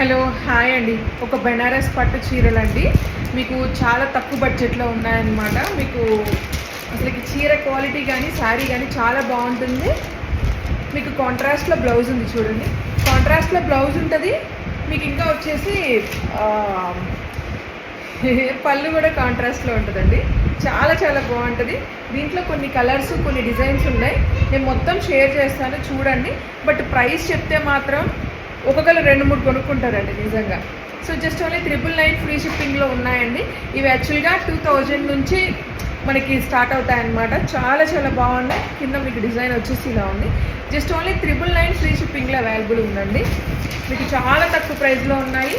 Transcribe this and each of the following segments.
Hello hi అండి. ఒక బెనారస్ పట్టు చీరలండి. మీకు చాలా తక్కువ బడ్జెట్లో ఉన్నాయన్నమాట. మీకు అసలు చీర క్వాలిటీ కానీ శారీ కానీ చాలా బాగుంటుంది. మీకు కాంట్రాస్ట్లో బ్లౌజ్ ఉంది చూడండి. కాంట్రాస్ట్లో బ్లౌజ్ ఉంటుంది. మీకు ఇంకా వచ్చేసి పళ్ళు కూడా కాంట్రాస్ట్లో ఉంటుందండి. చాలా చాలా బాగుంటుంది. దీంట్లో కొన్ని కలర్స్ కొన్ని డిజైన్స్ ఉన్నాయి. నేను మొత్తం షేర్ చేస్తాను చూడండి. బట్ ప్రైస్ చెప్తే మాత్రం ఒక్కొక్కరు 2-3 కొనుక్కుంటారండి నిజంగా. సో జస్ట్ ఓన్లీ 999 ఫ్రీ షిప్పింగ్లో ఉన్నాయండి. ఇవి యాక్చువల్గా 2000 నుంచి మనకి స్టార్ట్ అవుతాయన్నమాట. చాలా చాలా బాగున్నాయి. కింద మీకు డిజైన్ వచ్చేసి ఇలా ఉంది. జస్ట్ ఓన్లీ 999 ఫ్రీ షిప్పింగ్లో అవైలబుల్ ఉందండి. మీకు చాలా తక్కువ ప్రైస్లో ఉన్నాయి.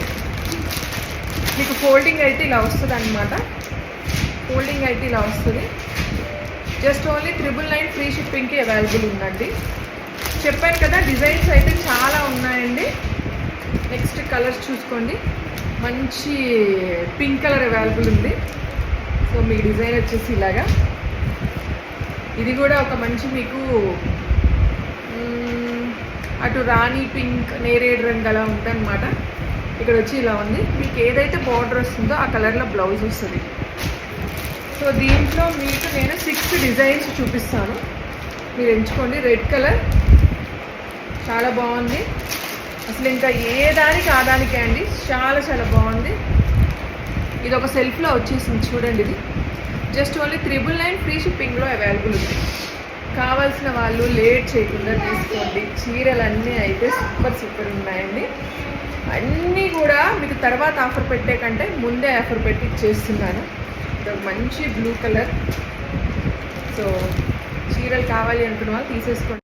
మీకు ఫోల్డింగ్ అయితే ఇలా వస్తుంది అనమాట. ఫోల్డింగ్ అయితే ఇలా వస్తుంది. జస్ట్ ఓన్లీ 999 ఫ్రీ షిప్పింగ్కి అవైలబుల్ ఉందండి. చెప్పాను కదా, డిజైన్స్ అయితే చాలా ఉన్నాయండి. నెక్స్ట్ కలర్స్ చూసుకోండి. మంచి పింక్ కలర్ అవైలబుల్ ఉంది. సో మీ డిజైన్ వచ్చేసి ఇలాగా. ఇది కూడా ఒక మంచి మీకు అటు రాణి పింక్ నేరేడు రంగు అలా ఉందన్నమాట. ఇక్కడ వచ్చి ఇలా ఉంది. మీకు ఏదైతే బార్డర్ వస్తుందో ఆ కలర్లో బ్లౌజ్ వస్తుంది. సో దీంట్లో మీకు నేను 6 డిజైన్స్ చూపిస్తాను, మీరు ఎంచుకోండి. రెడ్ కలర్ చాలా బాగుంది. అసలు ఇంకా ఏ దానికి ఆ దానికే అండి. చాలా చాలా బాగుంది. ఇది ఒక సెల్ఫ్లో వచ్చేసింది చూడండి. ఇది జస్ట్ ఓన్లీ 999 ఫ్రీ షిప్పింగ్లో అవైలబుల్ ఉంది. కావాల్సిన వాళ్ళు లేట్ చేయకుండా తీసుకోండి. చీరలన్నీ అయితే సూపర్ సూపర్ ఉన్నాయండి. అన్నీ కూడా మీకు తర్వాత ఆఫర్ పెట్టే కంటే ముందే ఆఫర్ పెట్టి ఇచ్చేస్తున్నాను. ఇది ఒక మంచి బ్లూ కలర్. సో చీరలు కావాలి అనుకున్న వాళ్ళు తీసేసుకోండి.